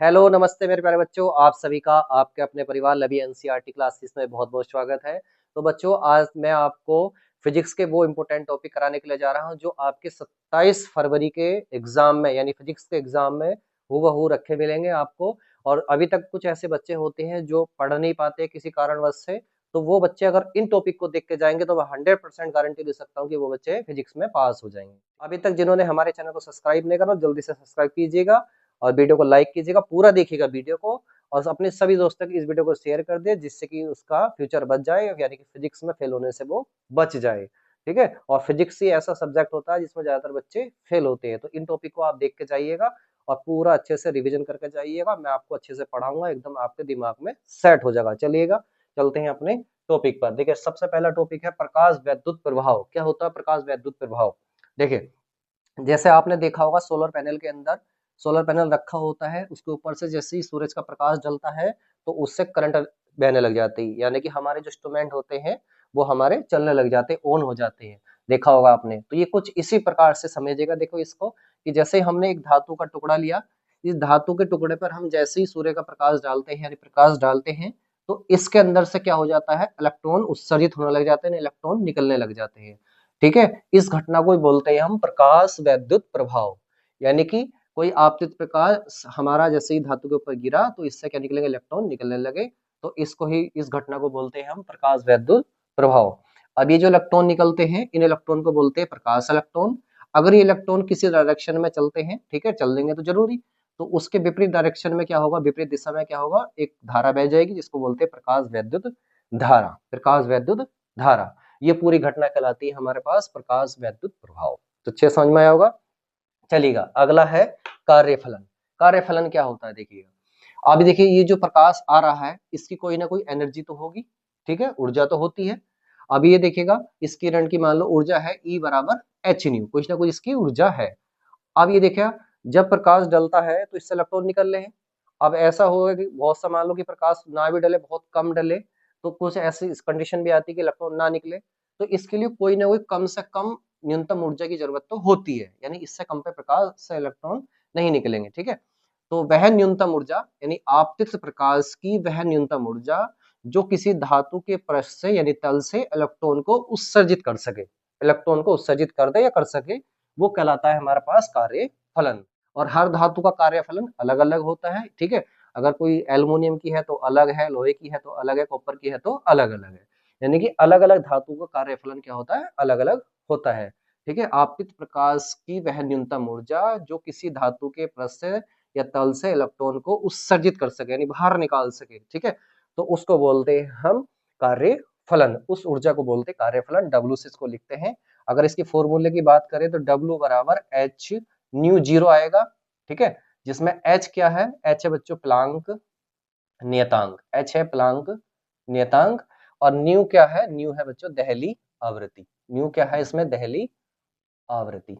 Hello नमस्ते मेरे प्यारे बच्चों, आप सभी का आपके अपने परिवार लवी एनसीईआरटी क्लासेस में बहुत-बहुत स्वागत है। तो बच्चों आज मैं आपको फिजिक्स के वो इम्पोर्टेंट टॉपिक कराने के लिए जा रहा हूँ जो आपके 27 फरवरी के एग्जाम में यानी फिजिक्स के एग्जाम में हूबहू रखे मिलेंगे आपको। और अभी तक कुछ ऐसे बच्चे होते हैं जो पढ़ नहीं पाते किसी कारणवश से, तो वो बच्चे अगर इन टॉपिक को देख के जाएँगे तो मैं 100% गारंटी दे सकता हूँ कि वो बच्चे फिजिक्स में पास हो जाएँगे। अभी तक जिन्होंने हमारे चैनल को सब्सक्राइब नहीं करा जल्दी से सब्सक्राइब कीजिएगा और वीडियो को लाइक कीजिएगा, पूरा देखिएगा वीडियो को और अपने सभी दोस्तों को इस वीडियो को शेयर कर दें जिससे कि उसका फ्यूचर बच जाए यानी कि फिजिक्स में फेल होने से वो बच जाए। ठीक है? और फिजिक्स ही ऐसा सब्जेक्ट होता है जिसमें ज़्यादातर बच्चे फेल होते हैं। तो इन टॉपिक को आप देख के जाइएगा और पूरा अच्छे से रिवीजन करके जाइएगा। मैं आपको अच्छे से पढ़ाऊँगा, एकदम आपके दिमाग में सेट हो जाएगा। चलिएगा, चलते हैं अपने टॉपिक पर। देखिए, सबसे पहला टॉपिक है प्रकाश वैद्युत प्रभाव। क्या होता है प्रकाश वैद्युत प्रभाव? देखिए, जैसे आपने देखा होगा सोलर पैनल के अंदर सोलर पैनल रखा होता है, उसके ऊपर से जैसे ही सूरज का प्रकाश डलता है तो उससे करंट बहने लग जाती है, यानी कि हमारे जो इंस्ट्रूमेंट होते हैं वो हमारे चलने लग जाते हैं, ऑन हो जाते हैं। देखा होगा आपने। तो ये कुछ इसी प्रकार से समझिएगा। देखो इसको कि जैसे हमने एक धातु का टुकड़ा लिया, इस धातु के टुकड़े पर हम जैसे ही सूर्य का प्रकाश डालते हैं यानी प्रकाश डालते हैं तो इसके अंदर से क्या हो जाता है, इलेक्ट्रॉन उत्सर्जित होने लग जाते हैं, इलेक्ट्रॉन निकलने लग जाते हैं। ठीक है? इस घटना को बोलते हैं हम प्रकाश वैद्युत प्रभाव। यानी कि कोई आपतित प्रकाश हमारा जैसे ही धातु के ऊपर गिरा तो इससे क्या निकलेंगे, इलेक्ट्रॉन निकलने लगे। तो इसको ही इस घटना को बोलते हैं हम प्रकाश वैद्युत प्रभाव। अब ये जो इलेक्ट्रॉन निकलते हैं इन इलेक्ट्रॉन को बोलते हैं प्रकाश इलेक्ट्रॉन। अगर ये इलेक्ट्रॉन किसी डायरेक्शन में चलते हैं, ठीक है, चल देंगे तो जरूरी, तो उसके विपरीत डायरेक्शन में क्या होगा, विपरीत दिशा में क्या होगा, एक धारा बह जाएगी जिसको बोलते हैं प्रकाश वैद्युत धारा। प्रकाश वैद्युत धारा, ये पूरी घटना कहलाती है हमारे पास प्रकाश वैद्युत प्रभाव। तो अच्छे समझ में आया होगा। चलिएगा, अगला है कार्यफलन। कार्यफलन क्या होता है देखिएगा। अभी देखिए ये जो प्रकाश आ रहा है इसकी कोई ना कोई एनर्जी तो होगी, ठीक है, ऊर्जा तो होती है। अभी ये देखिएगा इस किरण की मान लो ऊर्जा है E बराबर एच न्यू, कुछ ना कुछ इसकी ऊर्जा है। अब ये देखिए जब प्रकाश डलता है तो इससे इलेक्ट्रॉन निकल रहे हैं। अब ऐसा होगा कि बहुत सा मान लो कि प्रकाश ना भी डले, बहुत कम डले, तो कुछ ऐसी कंडीशन भी आती है कि इलेक्ट्रॉन ना निकले। तो इसके लिए कोई ना कोई कम से कम न्यूनतम ऊर्जा की जरूरत तो होती है, यानी इससे कम पे प्रकाश से इलेक्ट्रॉन नहीं निकलेंगे। ठीक है? तो वह न्यूनतम ऊर्जा यानी आपतित प्रकाश की वह न्यूनतम ऊर्जा जो किसी धातु के पृष्ठ से यानी तल से इलेक्ट्रॉन को उत्सर्जित कर सके, इलेक्ट्रॉन को उत्सर्जित कर दे या कर सके, वो कहलाता है हमारे पास कार्य फलन। और हर धातु का कार्य फलन अलग अलग होता है। ठीक है? अगर कोई एल्युमिनियम की है तो अलग है, लोहे की है तो अलग है, कॉपर की है तो अलग अलग है। यानी कि अलग अलग धातु का कार्य फलन क्या होता है, अलग अलग होता है। ठीक है? आपतित प्रकाश की वह न्यूनतम ऊर्जा जो किसी धातु के पृष्ठ से या तल से इलेक्ट्रॉन को उत्सर्जित कर सके यानी बाहर निकाल सके। ठीक है? तो उसको बोलते हैं हम कार्य फलन, उस ऊर्जा को बोलते हैं कार्य फलन। डब्ल्यू से इसको लिखते हैं। अगर इसके फॉर्मूले की बात करें तो W बराबर एच न्यू जीरो आएगा। ठीक है? जिसमें एच क्या है, एच है बच्चों प्लांक नियतांक, एच है प्लांक नियतांक। और न्यू क्या है, न्यू है बच्चों दहली आवृत्ति। न्यू क्या है इसमें, दहली आवृत्ति।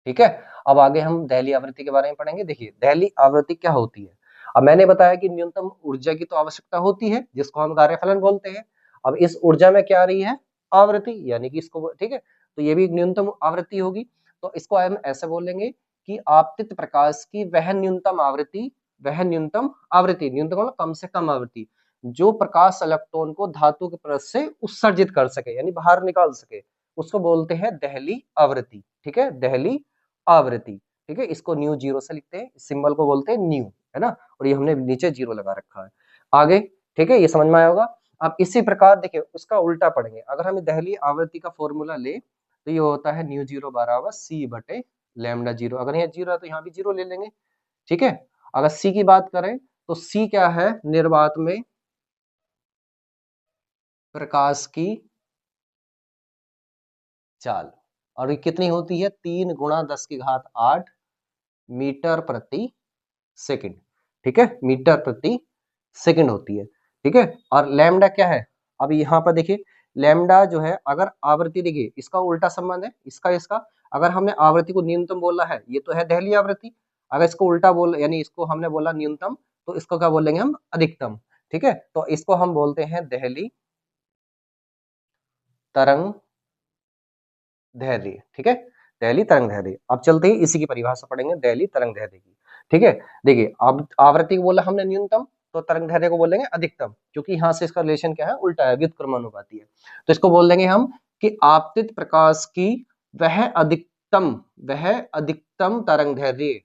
ठीक है? अब आगे हम दहली आवृत्ति के बारे में पढ़ेंगे। देखिए दहली आवृत्ति क्या होती है। अब मैंने बताया कि न्यूनतम ऊर्जा की तो आवश्यकता होती है जिसको हम कार्यफलन बोलते हैं। अब इस ऊर्जा में क्या आ रही है, आवृत्ति, यानी कि इसको, ठीक है, तो ये भी एक न्यूनतम आवृत्ति होगी। तो इसको हम ऐसे बोलेंगे कि आपतित प्रकाश की वह न्यूनतम आवृत्ति, वह न्यूनतम आवृत्ति, न्यूनतम मतलब कम से कम आवृत्ति, जो प्रकाश इलेक्ट्रॉन को धातु के पृष्ठ से उत्सर्जित कर सके यानी बाहर निकाल सके, उसको बोलते हैं दहली आवृत्ति। ठीक है? दहली आवृत्ति। ठीक है? इसको न्यू जीरो से लिखते हैं, सिंबल को बोलते हैं न्यू, है ना, और ये हमने नीचे जीरो लगा रखा है आगे। ठीक है? ये समझ में आया होगा। अब इसी प्रकार देखिए उसका उल्टा पढ़ेंगे। अगर हम दहली आवृत्ति का फॉर्मूला ले तो ये होता है न्यू जीरो बराबर सी बटे लैम्डा जीरो। अगर यहाँ जीरो है तो यहाँ भी जीरो ले लेंगे। ठीक है? अगर सी की बात करें तो सी क्या है, निर्वात में प्रकाश की चाल, और ये कितनी होती है, 3 गुणा 10 की घात 8 मीटर प्रति सेकंड। ठीक है? मीटर प्रति सेकंड होती है। ठीक है? और लैम्डा क्या है, अब यहाँ पर देखिए लैम्डा जो है, अगर आवृत्ति देखिए इसका उल्टा संबंध है इसका इसका। अगर हमने आवृत्ति को न्यूनतम बोला है, ये तो है दहली आवृत्ति, अगर इसको उल्टा बोल यानी इसको हमने बोला न्यूनतम तो इसको क्या बोलेंगे हम, अधिकतम। ठीक है? तो इसको हम बोलते हैं दहली तरंग दैर्ध्य। ठीक है? दहली तरंग दैर्ध्य। अब चलते ही इसी की परिभाषा पढ़ेंगे दहली तरंग दैर्ध्य की। ठीक है। देखिए अब आवृत्ति को बोला हमने न्यूनतम, तो तरंग दैर्ध्य को बोलेंगे अधिकतम, क्योंकि यहाँ से इसका रिलेशन क्या है, उल्टा है, व्युत्क्रमानुपाती है। तो इसको बोल देंगे हम कि आपतित प्रकाश की वह अधिकतम तरंग दैर्ध्य,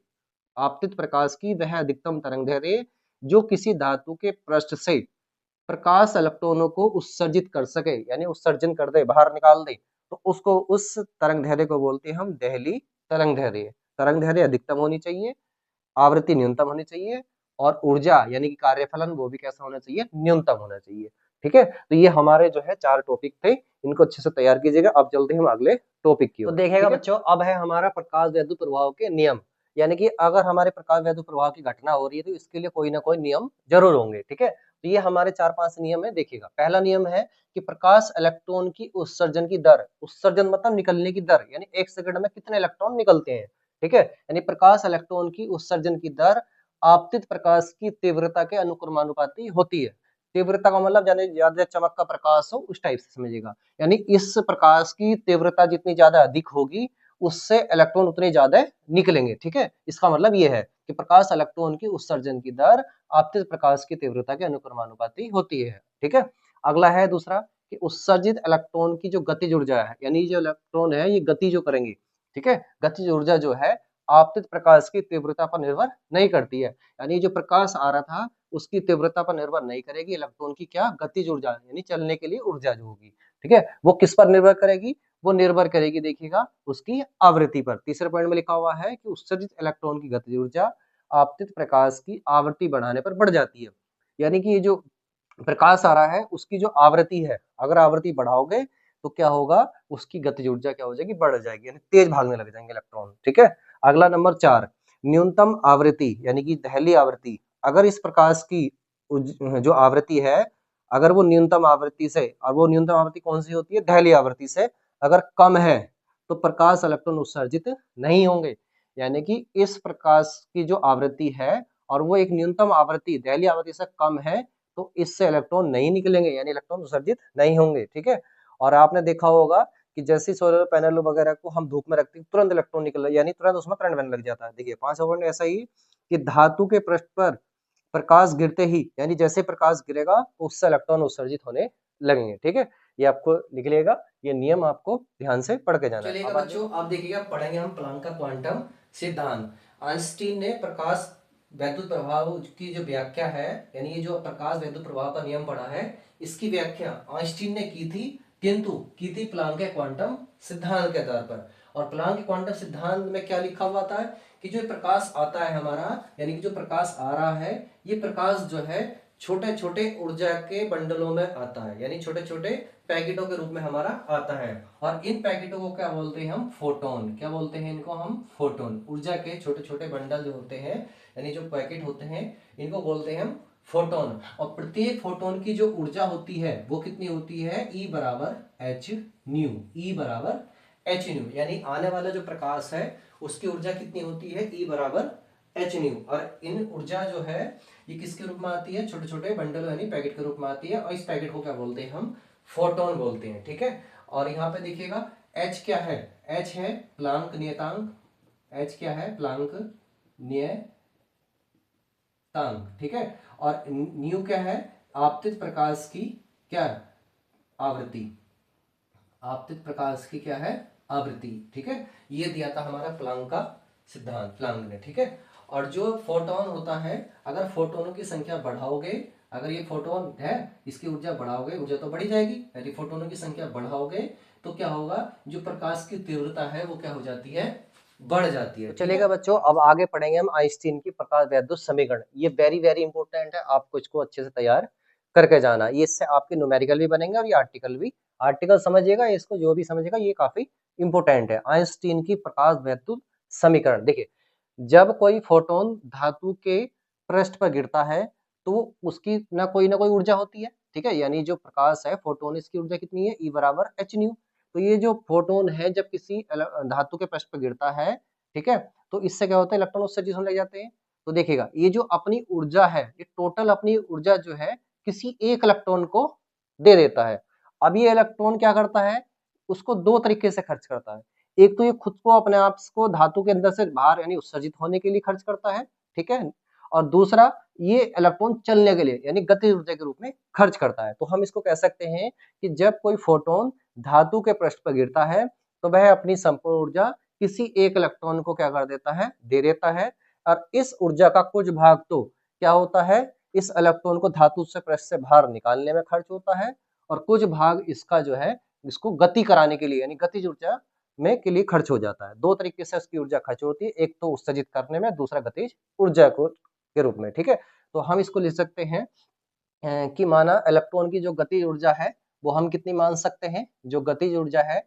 आपतित प्रकाश की वह अधिकतम तरंग दैर्ध्य जो किसी धातु के पृष्ठ से प्रकाश इलेक्ट्रॉनों को उत्सर्जित कर सके, यानी उत्सर्जन कर दे, बाहर निकाल दे, तो उसको, उस तरंग दैर्ध्य को बोलते हैं हम देहली तरंग दैर्ध्य। तरंग दैर्ध्य अधिकतम होनी चाहिए, आवृत्ति न्यूनतम होनी चाहिए, और ऊर्जा यानी कि कार्यफलन वो भी कैसा होना चाहिए, न्यूनतम होना चाहिए। ठीक है, तो ये हमारे जो है 4 टॉपिक थे, इनको अच्छे से तैयार कीजिएगा। अब चलते हैं हम अगले टॉपिक की ओर। तो देखिएगा बच्चों, अब है हमारा प्रकाश वैद्युत प्रभाव के नियम, यानी कि अगर हमारे प्रकाश वैद्युत प्रभाव की घटना हो रही है तो इसके लिए कोई ना कोई नियम जरूर होंगे। ठीक है, तो ये हमारे 4-5 नियम है। देखिएगा, पहला नियम है कि प्रकाश इलेक्ट्रॉन की उत्सर्जन की दर, उत्सर्जन मतलब निकलने की दर, यानी 1 सेकंड में कितने इलेक्ट्रॉन निकलते हैं। ठीक है, यानी प्रकाश इलेक्ट्रॉन की उत्सर्जन की दर आपतित प्रकाश की तीव्रता के अनुक्रमानुपाती होती है। तीव्रता का मतलब यानी ज्यादा चमक का प्रकाश हो, उस टाइप से समझिएगा। यानी इस प्रकाश की तीव्रता जितनी ज्यादा अधिक होगी, उससे इलेक्ट्रॉन उतने ज्यादा निकलेंगे। ठीक है, इसका मतलब ये है कि प्रकाश इलेक्ट्रॉन की उत्सर्जन की दर आपतित प्रकाश की तीव्रता के अनुक्रमानुपाती होती है। ठीक है, अगला है दूसरा कि उत्सर्जित इलेक्ट्रॉन की जो गतिज ऊर्जा है, यानी जो इलेक्ट्रॉन है ये गति जो करेंगे, ठीक है, गतिज ऊर्जा जो है आपतित प्रकाश की तीव्रता पर निर्भर नहीं करती है। यानी जो प्रकाश आ रहा था उसकी तीव्रता पर निर्भर नहीं करेगी, इलेक्ट्रॉन की क्या गतिज ऊर्जा यानी चलने के लिए ऊर्जा जो होगी, ठीक है, वो किस पर निर्भर करेगी, वो निर्भर करेगी, देखिएगा, उसकी आवृत्ति पर। तीसरे पॉइंट में लिखा हुआ है कि उत्सर्जित इलेक्ट्रॉन की गतिज ऊर्जा आपतित प्रकाश की आवृत्ति बढ़ाने पर बढ़ जाती है। यानी कि ये जो प्रकाश आ रहा है उसकी जो आवृत्ति है, अगर आवृत्ति बढ़ाओगे तो क्या होगा, उसकी गतिज ऊर्जा क्या हो जाएगी, बढ़ जाएगी, यानी तेज भागने लग जाएंगे इलेक्ट्रॉन। ठीक है, अगला नंबर 4, न्यूनतम आवृत्ति यानी कि दहली आवृत्ति। अगर इस प्रकाश की जो आवृत्ति है, अगर वो न्यूनतम आवृत्ति से, और वो न्यूनतम आवृत्ति कौन सी होती है, दहली आवृत्ति से अगर कम है तो प्रकाश इलेक्ट्रॉन उत्सर्जित नहीं होंगे। यानी कि इस प्रकाश की जो आवृत्ति है और वो एक न्यूनतम आवृत्ति दहली आवृत्ति से कम है, तो इससे इलेक्ट्रॉन नहीं निकलेंगे, यानी इलेक्ट्रॉन उत्सर्जित नहीं होंगे। ठीक है, और आपने देखा होगा कि जैसे सोलर पैनल वगैरह को हम धूप में रखते हैं तुरंत इलेक्ट्रॉन निकल, यानी तुरंत उसमें करंट बनने लग जाता है। देखिए 5 पॉइंट ऐसा ही कि धातु के पृष्ठ पर प्रकाश गिरते ही, यानी जैसे प्रकाश गिरेगा तो उससे इलेक्ट्रॉन उत्सर्जित होने लगेंगे। ठीक है, ये आपको लिख लेगा, ये नियम आपको ध्यान से पढ़ के जाना है। चलिएगा बच्चों, अब देखिएगा, पढ़ेंगे हम प्लांक का क्वांटम सिद्धांत। आइंस्टीन ने प्रकाश वैद्युत प्रभाव की जो व्याख्या है, यानी ये जो प्रकाश वैद्युत प्रभाव का नियम पढ़ा है, इसकी व्याख्या आइंस्टीन ने की थी, किंतु की थी प्लांक के क्वांटम सिद्धांत के आधार पर। और प्लांक के क्वांटम सिद्धांत में क्या लिखा हुआ था कि जो प्रकाश आता है हमारा, यानी कि जो प्रकाश आ रहा है, ये प्रकाश जो है छोटे छोटे ऊर्जा के बंडलों में आता है, यानी छोटे छोटे पैकेटों के रूप में हमारा आता है। और इन पैकेटों को क्या बोलते हैं हम, फोटोन। क्या बोलते हैं इनको हम, फोटोन। ऊर्जा के छोटे छोटे बंडल जो होते हैं, यानी जो पैकेट होते हैं, इनको बोलते हैं हम फोटोन। और प्रत्येक फोटोन की जो ऊर्जा होती है वो कितनी होती है, E बराबर एच न्यू। E बराबर एच न्यू, यानी आने वाला जो प्रकाश है उसकी ऊर्जा कितनी होती है, E बराबर एच न्यू। और इन ऊर्जा जो है ये किसके रूप में आती है, छोटे छोटे बंडल यानी पैकेट के रूप में आती है, और इस पैकेट को क्या बोलते हैं हम, फोटोन बोलते हैं। ठीक है, और यहाँ पे देखिएगा H क्या है, H है प्लांक नियतांक। H क्या है, प्लांक नियतांक। ठीक है, और न्यू क्या है, आपतित प्रकाश की क्या आवृत्ति, आपतित प्रकाश की क्या है, आवृत्ति। ठीक है, ये दिया था हमारा प्लांक का सिद्धांत, प्लांक ने। ठीक है, और जो फोटोन होता है, अगर फोटोनों की संख्या बढ़ाओगे, अगर ये फोटोन है इसकी ऊर्जा बढ़ाओगे, ऊर्जा तो बढ़ी जाएगी, यदि फोटोनों की संख्या बढ़ाओगे तो क्या होगा, जो प्रकाश की तीव्रता है वो क्या हो जाती है, बढ़ जाती है। तो चलेगा बच्चों, अब आगे पढ़ेंगे हम आइंस्टीन की प्रकाश वैद्युत समीकरण। ये वेरी वेरी इंपॉर्टेंट है, आपको इसको अच्छे से तैयार करके जाना, ये इससे आपके न्यूमेरिकल भी बनेंगे और ये आर्टिकल भी। आर्टिकल समझिएगा, इसको जो भी समझेगा ये काफी इंपॉर्टेंट है। आइंस्टीन की प्रकाश वैद्युत समीकरण। देखिए, जब कोई फोटोन धातु के पृष्ठ पर गिरता है तो उसकी ना कोई ऊर्जा होती है। ठीक है, यानी जो प्रकाश है फोटोन, इसकी ऊर्जा कितनी है, E बराबर एच न्यू। तो ये जो फोटोन है जब किसी धातु के पृष्ठ पर गिरता है, ठीक है, तो इससे क्या होता है, इलेक्ट्रॉन उत्सर्जित होने लग जाते हैं। तो देखिएगा, ये जो अपनी ऊर्जा है, ये टोटल अपनी ऊर्जा जो है किसी एक इलेक्ट्रॉन को दे देता है। अब ये इलेक्ट्रॉन क्या करता है, उसको 2 तरीके से खर्च करता है। एक तो ये खुद को, अपने आप को धातु के अंदर से बाहर यानी उत्सर्जित होने के लिए खर्च करता है, ठीक है। और दूसरा, ये इलेक्ट्रॉन चलने के लिए यानी गतिज ऊर्जा के रूप में खर्च करता है। तो हम इसको कह सकते हैं कि जब कोई फोटोन धातु के पृष्ठ पर गिरता है तो वह अपनी संपूर्ण ऊर्जा किसी एक इलेक्ट्रॉन को क्या कर देता है, दे देता है। और इस ऊर्जा का कुछ भाग तो क्या होता है, इस इलेक्ट्रॉन को धातु से पृष्ठ से बाहर निकालने में खर्च होता है, और कुछ भाग इसका जो है इसको गति कराने के लिए यानी गतिज ऊर्जा में के लिए खर्च हो जाता है। दो तरीके से इसकी ऊर्जा खर्च होती है, एक तो उत्सर्जित करने में, दूसरा गतिज ऊर्जा को के रूप में, ठीक है। तो हम इसको लिख सकते हैं कि माना इलेक्ट्रॉन की जो गतिज ऊर्जा है वो हम कितनी मान सकते हैं, जो गतिज ऊर्जा है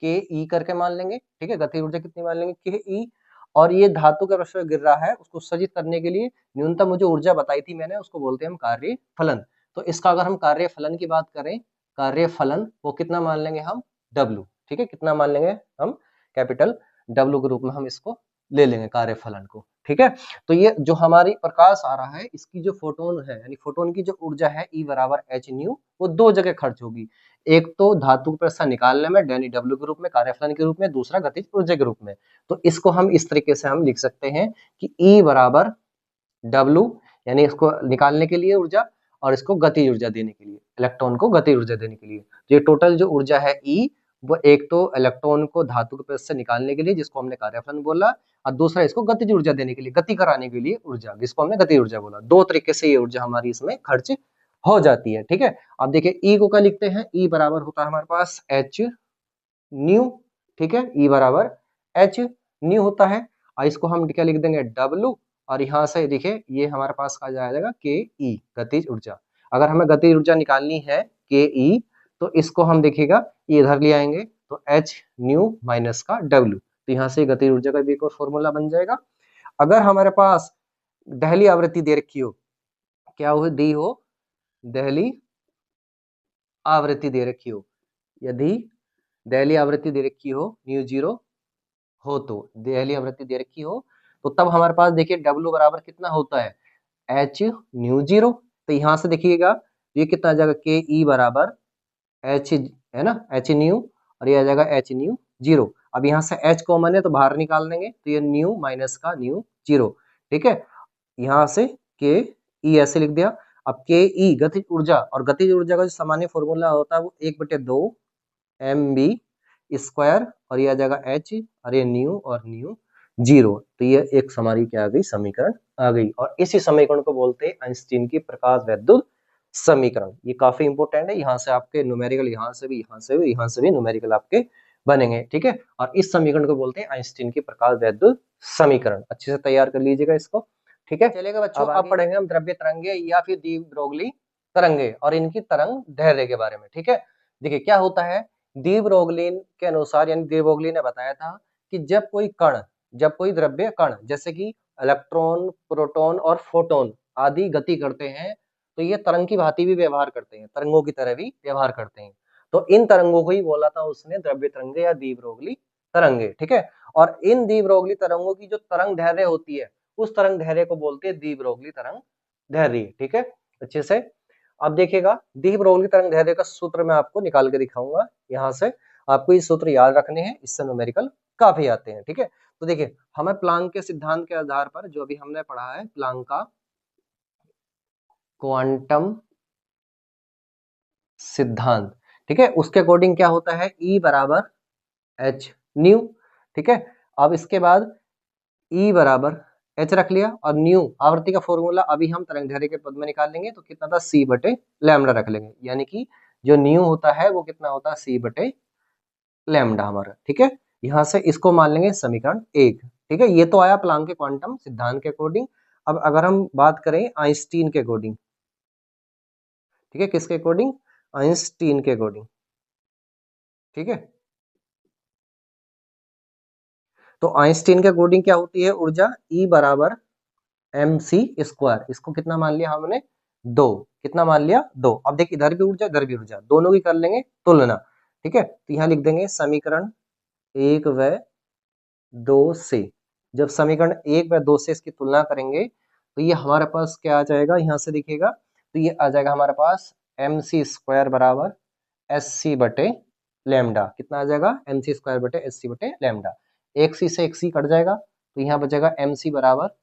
के ई करके मान लेंगे, ठीक है। गतिज ऊर्जा कितनी मान लेंगे, के ई। और ये धातु के पृष्ठ पर गिर रहा है, उसको उत्सर्जित करने के लिए न्यूनतम जो ऊर्जा बताई थी मैंने, उसको बोलते हैं हम कार्य फलन। तो इसका अगर हम कार्य फलन की बात करें, कार्य फलन वो कितना मान लेंगे हम, डब्ल्यू, ठीक है। कितना मान लेंगे हम, कैपिटल डब्ल्यू के रूप में हम इसको ले लेंगे कार्य फलन को, ठीक है। तो ये जो हमारी प्रकाश आ रहा है इसकी जो फोटोन है यानी फोटोन की जो ऊर्जा है ई बराबर एच न्यू, वो दो जगह खर्च होगी। एक तो धातु पर से निकालने में यानी डब्ल्यू के रूप में, कार्यफलन के रूप में, दूसरा गतिज ऊर्जा के रूप में। तो इसको हम इस तरीके से हम लिख सकते हैं कि ई बराबर डब्ल्यू यानी इसको निकालने के लिए ऊर्जा, और इसको गतिज ऊर्जा देने के लिए, इलेक्ट्रॉन को गतिज ऊर्जा देने के लिए। तो ये टोटल जो ऊर्जा है ई, वो एक तो इलेक्ट्रॉन को धातु के पृष्ठ से निकालने के लिए जिसको हमने कार्यफलन बोला, और दूसरा इसको गतिज ऊर्जा देने के लिए, गति कराने के लिए ऊर्जा, जिसको हमने गतिज ऊर्जा बोला। दो तरीके से ये ऊर्जा हमारी इसमें खर्च हो जाती है, ठीक है। अब देखिए ई को क्या लिखते हैं, ई बराबर होता है हमारे पास एच न्यू, ठीक है। ई बराबर एच न्यू होता है, और इसको हम क्या लिख देंगे, डब्ल्यू। और यहाँ से देखिए ये हमारे पास आ जाएगा के ई, गतिज ऊर्जा। अगर हमें गतिज ऊर्जा निकालनी है के ई, तो इसको हम देखिएगा ये इधर ले आएंगे, तो एच न्यू माइनस का डब्ल्यू, तो यहाँ से गतिज ऊर्जा का भी एक और फॉर्मूला बन जाएगा। अगर हमारे पास दहली आवृत्ति दे रखी हो, क्या हो दी हो, दहली आवृत्ति दे रखी हो, यदि दहली आवृत्ति दे रखी हो न्यू जीरो हो, तो दहली आवृत्ति दे रखी हो, तो तब हमारे पास देखिए डब्ल्यू बराबर कितना होता है, एच न्यू जीरो। तो यहाँ से देखिएगा ये कितना आ जाएगा, के ई बराबर एच है ना, एच न्यू, और ये आ जाएगा एच न्यू जीरो। अब यहाँ से एच कॉमन है तो बाहर निकाल देंगे, तो ये न्यू माइनस का न्यू जीरो, ठीक है। यहाँ से के ई ऐसे लिख दिया। अब के ई गतिज ऊर्जा, और गतिज ऊर्जा का जो सामान्य फॉर्मूला होता है वो 1/2 mb स्क्वायर, और ये आ जाएगा एच, और ये न्यू और न्यू जीरो। तो ये एक हमारी क्या आ गई, समीकरण आ गई। और इसी समीकरण को बोलते हैं आइंस्टीन की प्रकाश वैद्युत समीकरण। ये काफी इंपॉर्टेंट है, यहाँ से आपके न्यूमेरिकल, यहाँ से भी, यहाँ से भी, यहाँ से भी न्यूमेरिकल आपके बनेंगे, ठीक है। और इस समीकरण को बोलते हैं आइंस्टीन की प्रकाश वैद्युत समीकरण। अच्छे से तैयार कर लीजिएगा इसको, ठीक है। चलेगा बच्चों, अब पढ़ेंगे हम द्रव्य तरंगे या फिर डी ब्रोगली तरंगे और इनकी तरंग दैर्ध्य के बारे में, ठीक है। देखिए क्या होता है, डी ब्रोगली के अनुसार यानी डी ब्रोगली ने बताया था कि जब कोई कण, जब कोई द्रव्य कण जैसे कि इलेक्ट्रॉन, प्रोटॉन और फोटोन आदि गति करते हैं, तो ये तरंग की भांति भी व्यवहार करते हैं, तरंगों की तरह भी व्यवहार करते हैं। तो इन तरंगों को ही बोला था उसने द्रव्य तरंगे या दी ब्रोगली तरंगे, ठीक है। और इन दी ब्रोगली तरंगों की जो तरंग दैर्ध्य होती है, उस तरंग दैर्ध्य को बोलते हैं दी ब्रोगली तरंग दैर्ध्य, ठीक है। अच्छे से अब देखिएगा, दी ब्रोगली तरंग दैर्ध्य का सूत्र मैं आपको निकाल के दिखाऊंगा। यहाँ से आपको ये सूत्र याद रखने हैं, इससे न्यूमेरिकल काफी आते हैं, ठीक है। तो देखिए हमें प्लांक के सिद्धांत के आधार पर, जो अभी हमने पढ़ा है प्लांक का क्वांटम सिद्धांत, ठीक है, उसके अकॉर्डिंग क्या होता है, ई बराबर एच न्यू, ठीक है। अब इसके बाद ई बराबर एच रख लिया, और न्यू आवृत्ति का फॉर्मूला अभी हम तरंग दैर्ध्य के पद में निकाल लेंगे, तो कितना था, सी बटे लैम्डा रख लेंगे, यानी कि जो न्यू होता है वो कितना होता है, सी बटे लैम्डा हमारा, ठीक है। यहाँ से इसको मान लेंगे समीकरण एक, ठीक है। ये तो आया प्लांक के क्वांटम सिद्धांत के अकॉर्डिंग। अब अगर हम बात करें आइंस्टीन के अकॉर्डिंग, ठीक है, किसके अकॉर्डिंग, आइंस्टीन के अकॉर्डिंग, ठीक है। तो आइंस्टीन के अकॉर्डिंग क्या होती है ऊर्जा, ई बराबर एम सी स्क्वायर, इसको कितना मान लिया हमने, दो, कितना मान लिया, दो। अब देखिए इधर भी ऊर्जा, इधर भी ऊर्जा, दोनों की कर लेंगे तुलना, ठीक है। तो यहाँ लिख देंगे समीकरण एक व दो से, जब समीकरण एक व दो से इसकी तुलना करेंगे तो ये हमारे पास क्या आ जाएगा, यहाँ से देखिएगा तो ये आ जाएगा हमारे पास एम सी स्क्वायर बराबर एस सी बटे लैम्डा, कितना आ जाएगा, एम सी स्क्वायर बटे एस सी बटे लैम्डा। एक सी से एक सी कट जाएगा, तो यहाँ बचेगा एम सी बराबर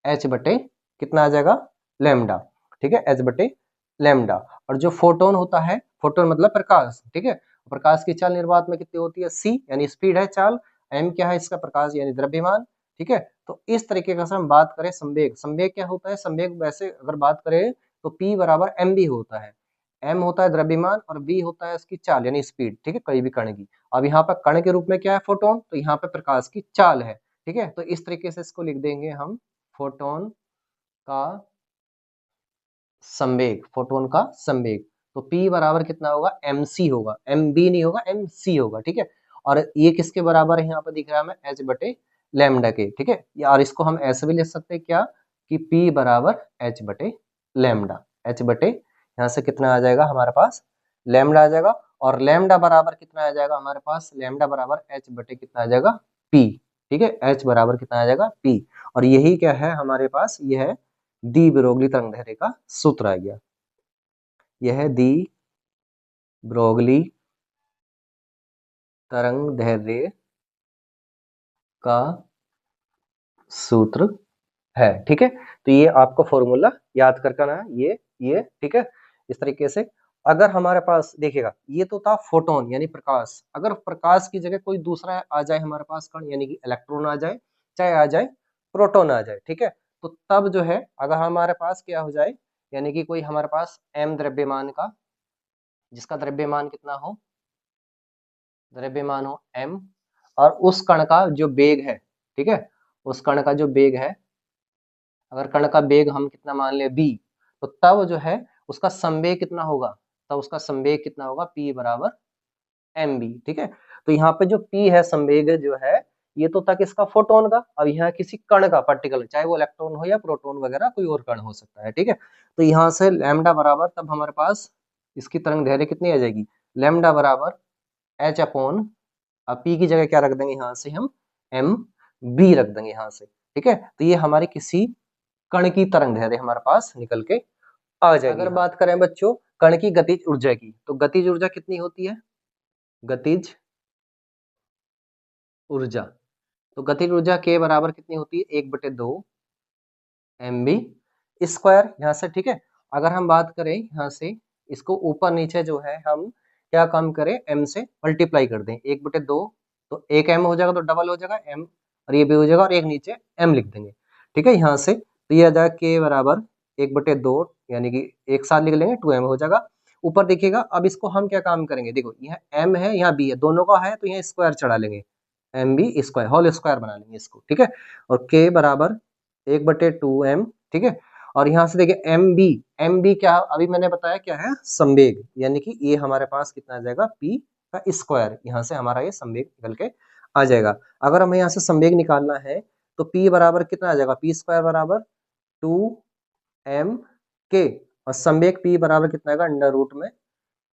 h बटे कितना आ जाएगा, लैम्डा, ठीक है, h बटे लैम्डा। और जो फोटोन होता है, फोटोन मतलब प्रकाश, ठीक है, प्रकाश की चाल निर्वात में कितनी होती है, c यानी स्पीड है चाल, m क्या है इसका, प्रकाश यानी द्रव्यमान, ठीक है। तो इस तरीके का हम बात करें संवेग, संवेग क्या होता है, संवेग वैसे अगर बात करें तो p बराबर mv होता है, m होता है द्रव्यमान और v होता है इसकी चाल यानी स्पीड, ठीक है, कोई भी कण की। अब यहाँ पर कण के रूप में क्या है, फोटोन, तो यहाँ पे प्रकाश की चाल है, ठीक है। तो इस तरीके से इसको लिख देंगे हम, फोटोन का संवेग, फोटोन का संवेग। तो P बराबर कितना होगा, mc होगा, mb नहीं होगा, mc होगा, ठीक है। और ये किसके बराबर है, यहाँ पर दिख रहा है हमें h बटे लैम्डा के, ठीक है। और इसको हम ऐसे भी लिख सकते हैं क्या, कि P बराबर h बटे लैम्डा, h बटे यहाँ से कितना आ जाएगा हमारे पास, लैम्डा आ जाएगा। और लैम्डा बराबर कितना आ जाएगा हमारे पास, लैम्डा बराबर h बटे कितना आ जाएगा, P, ठीक है, h बराबर कितना आ जाएगा, P। और यही क्या है हमारे पास, यह है दी ब्रोगली तरंगदैर्घ्य का सूत्र आ गया, यह है दी ब्रोगली तरंगदैर्घ्य का सूत्र है, ठीक है। तो ये आपको फॉर्मूला याद करके ना, ये ठीक है। इस तरीके से अगर हमारे पास देखिएगा, ये तो था फोटोन यानी प्रकाश, अगर प्रकाश की जगह कोई दूसरा आ जाए हमारे पास कण, यानी कि इलेक्ट्रॉन आ जाए, चाहे आ जाए प्रोटॉन आ जाए, ठीक है, तो तब जो है अगर हमारे पास क्या हो जाए, यानी कि कोई हमारे पास m द्रव्यमान का, जिसका द्रव्यमान कितना हो, द्रव्यमान हो m, और उस कण का जो वेग है, ठीक है, उस कण का जो वेग है, अगर कण का वेग हम कितना मान ले b, तो तब जो है उसका संवेग कितना होगा, तब उसका संवेग कितना होगा, p बराबर mb, ठीक है। तो यहाँ पे जो p है संवेग जो है, ये तो था किसका, फोटोन का। अब यहाँ किसी कण का पार्टिकल, चाहे वो इलेक्ट्रॉन हो या प्रोटॉन वगैरह कोई और कण हो सकता है, ठीक है। तो यहाँ से लैम्डा बराबर, तब हमारे पास इसकी तरंग दैर्घ्य कितनी आ जाएगी, लैम्डा बराबर h अपॉन, अब p की जगह क्या रख देंगे यहाँ से हम, एम बी रख देंगे यहाँ से, ठीक है। तो ये हमारी किसी कण की तरंग दैर्घ्य हमारे पास निकल के आ जाएगी। अगर बात करें बच्चों कण की गतिज ऊर्जा की, तो गतिज ऊर्जा कितनी होती है, गतिज ऊर्जा, तो गतिज ऊर्जा के बराबर कितनी होती है, 1/2 mv स्क्वायर यहाँ से, ठीक है। अगर हम बात करें यहाँ से, इसको ऊपर नीचे जो है हम क्या काम करें, m से मल्टीप्लाई कर दें, 1/2, तो एक m हो जाएगा तो डबल हो जाएगा m, और ये भी हो जाएगा, और एक नीचे m लिख देंगे, ठीक है। यहाँ से तो ये आ जाएगा k बराबर 1/2, यानी कि एक साथ लिख लेंगे 2m हो जाएगा। ऊपर देखिएगा, अब इसको हम क्या काम करेंगे, देखो यहाँ m है यहाँ b है, दोनों का है तो यहाँ स्क्वायर चढ़ा लेंगे, mb स्क्वायर होल स्क्वायर बना लेंगे इसको, ठीक है। और k बराबर 1/2m, ठीक है। और यहाँ से देखिए एम बी क्या, अभी मैंने बताया क्या है, संवेग, यानी कि ये हमारे पास कितना आ जाएगा, p का स्क्वायर, यहाँ से हमारा ये संवेग निकल के आ जाएगा। अगर हमें यहाँ से संवेग निकालना है तो p बराबर कितना आ जाएगा, p स्क्वायर बराबर 2m k, और संवेग p बराबर कितना आएगा, अंडर रूट में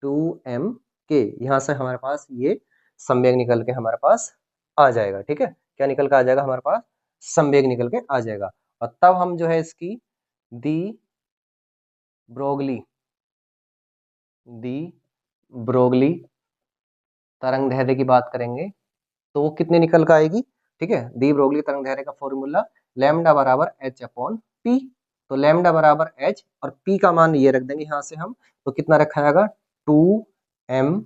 2m k। यहाँ से हमारे पास ये संवेग निकल के हमारे पास आ जाएगा, ठीक है। क्या निकल के आ जाएगा हमारे पास, संवेग निकल के आ जाएगा। और तब हम जो है इसकी दी ब्रोगली तरंग दैर्घ्य की बात करेंगे तो वो कितने निकल कर आएगी, ठीक है। दी ब्रोगली तरंग दैर्घ्य का फॉर्मूला लैम्डा बराबर h अपॉन पी, तो लैम्डा बराबर h और p का मान ये रख देंगे यहाँ से हम, तो कितना रखा जाएगा, 2m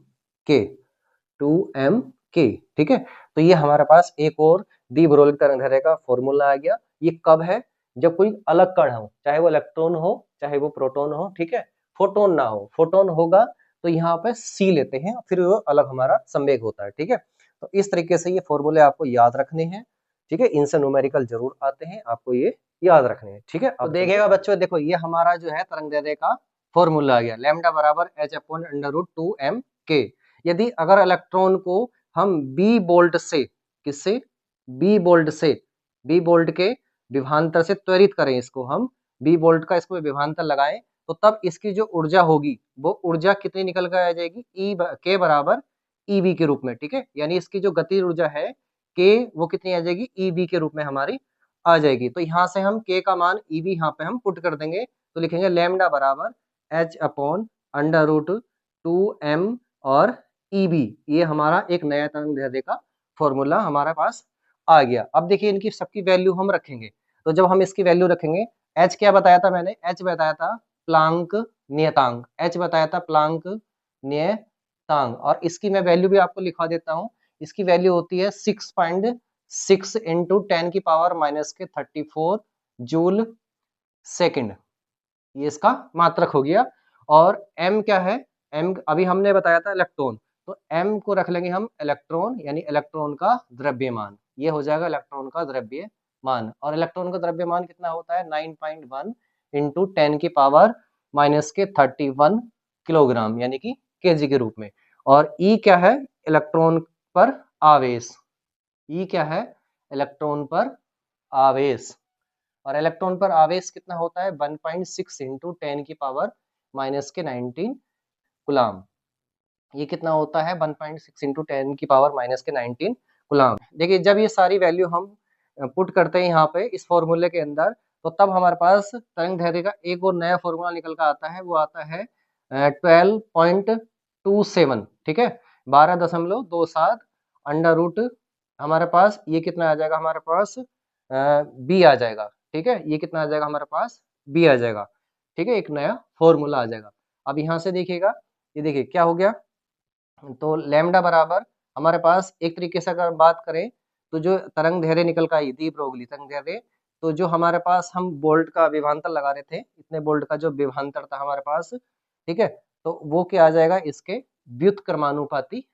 k, ठीक है। तो ये हमारे पास एक और दी ब्रोगली तरंग दैर्घ्य का फॉर्मूला आ गया। ये कब है, जब कोई अलग कण हो, चाहे वो इलेक्ट्रॉन हो चाहे वो प्रोटॉन हो, ठीक है। फोटोन ना हो, फोटोन होगा तो यहाँ पे सी लेते हैं, फिर वो अलग हमारा संवेग होता है, ठीक है। तो इस तरीके से ये फॉर्मूले आपको याद रखने हैं, ठीक है। इनसे न्यूमेरिकल जरूर आते हैं, आपको ये याद रखने हैं, ठीक है। अब देखिएगा बच्चों, देखो ये हमारा जो है तरंग दैर्घ्य का फॉर्मूला आ गया, लैम्डा बराबर h upon under root 2m k। यदि अगर इलेक्ट्रॉन को हम बी बोल्ट से, किससे, बी बोल्ट से, बी बोल्ट के विभवांतर से त्वरित करें, इसको हम बी बोल्ट का इसको विभवांतर लगाएं, तो तब इसकी जो ऊर्जा होगी वो ऊर्जा कितनी निकल कर आ जाएगी, ई के बराबर ईबी के रूप में, ठीक है। यानी इसकी जो गतिज ऊर्जा है के, वो कितनी आ जाएगी, ईबी के रूप में हमारी आ जाएगी। तो यहाँ से हम के का मान ईबी यहाँ पे हम पुट कर देंगे, तो लिखेंगे लैम्डा बराबर H upon under root 2m और ईबी, ये हमारा एक नया तरंग दैर्घ्य का फॉर्मूला हमारे पास आ गया। अब देखिए इनकी सबकी वैल्यू हम रखेंगे, तो जब हम इसकी वैल्यू रखेंगे, h क्या बताया था मैंने, h बताया था प्लांक नियतांक, h बताया था प्लांक नियतांक, और इसकी मैं वैल्यू भी आपको लिखवा देता हूँ। इसकी वैल्यू होती है 6.6 इंटू 10 की पावर माइनस के 34 जूल सेकंड, ये इसका मात्रक हो गया। और m क्या है, m अभी हमने बताया था इलेक्ट्रॉन, तो m को रख लेंगे हम इलेक्ट्रॉन, यानी इलेक्ट्रॉन का द्रव्यमान, ये हो जाएगा इलेक्ट्रॉन का द्रव्यमान। और इलेक्ट्रॉन का द्रव्यमान कितना होता है 9.1 इंटू 10 की पावर माइनस के 31 किलोग्राम, यानी कि केजी के रूप में। और E क्या है, इलेक्ट्रॉन पर आवेश, E क्या है, इलेक्ट्रॉन पर आवेश, और इलेक्ट्रॉन पर आवेश कितना होता है 1.6 इंटू 10 की पावर माइनस के 19 कूलाम, ये कितना होता है 1.6 इंटू 10 की पावर माइनस के 19 कूलाम। देखिए जब ये सारी वैल्यू हम पुट करते हैं यहाँ पे इस फॉर्मूले के अंदर, तो तब हमारे पास तरंग दैर्ध्य का एक और नया फॉर्मूला निकल कर आता है, वो आता है 12.27, ठीक है, 12.27 अंडर रूट, हमारे पास ये कितना आ जाएगा, हमारे पास बी आ जाएगा, ठीक है, ये कितना आ जाएगा हमारे पास बी आ जाएगा, ठीक है, एक नया फॉर्मूला आ जाएगा। अब यहाँ से देखिएगा, ये देखिए क्या हो गया, तो लैम्डा बराबर हमारे पास एक तरीके से अगर बात करें तो जो तरंग दैर्ध्य निकल का आई दीप्रोगली तरंग दैर्ध्य, तो जो हमारे पास हम बोल्ट का विभवांतर लगा रहे थे, इतने बोल्ट का जो विभवांतर था हमारे पास, ठीक है, तो वो क्या आ जाएगा, इसके व्युत्क्रमानुपाती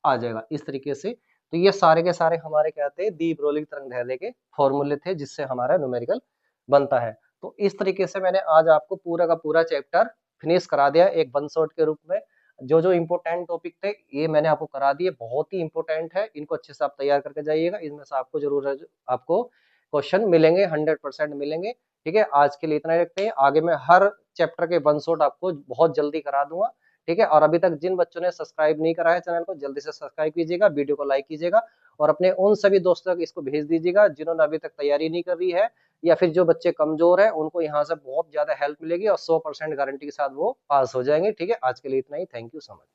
आ जाएगा इस तरीके से। तो ये सारे के सारे हमारे क्या थे, दीप्रोगली तरंग दैर्ध्य के फॉर्मूले थे जिससे हमारा न्यूमेरिकल बनता है। तो इस तरीके से मैंने आज आपको पूरा का पूरा चैप्टर फिनिश करा दिया एक वन शॉट के रूप में। जो जो इम्पोर्टेंट टॉपिक थे ये मैंने आपको करा दिए, बहुत ही इंपॉर्टेंट है, इनको अच्छे से आप तैयार करके जाइएगा, इनमें से आपको जरूर आपको क्वेश्चन मिलेंगे, 100% मिलेंगे। ठीक है, आज के लिए इतना ही रखते हैं, आगे मैं हर चैप्टर के वन शॉट आपको बहुत जल्दी करा दूंगा। ठीक है, और अभी तक जिन बच्चों ने सब्सक्राइब नहीं करा है चैनल को, जल्दी से सब्सक्राइब कीजिएगा, वीडियो को लाइक कीजिएगा, और अपने उन सभी दोस्तों तक इसको भेज दीजिएगा जिन्होंने अभी तक तैयारी नहीं कर रही है, या फिर जो बच्चे कमजोर हैं उनको यहाँ से बहुत ज्यादा हेल्प मिलेगी और 100% गारंटी के साथ वो पास हो जाएंगे। ठीक है, आज के लिए इतना ही, थैंक यू सो मच।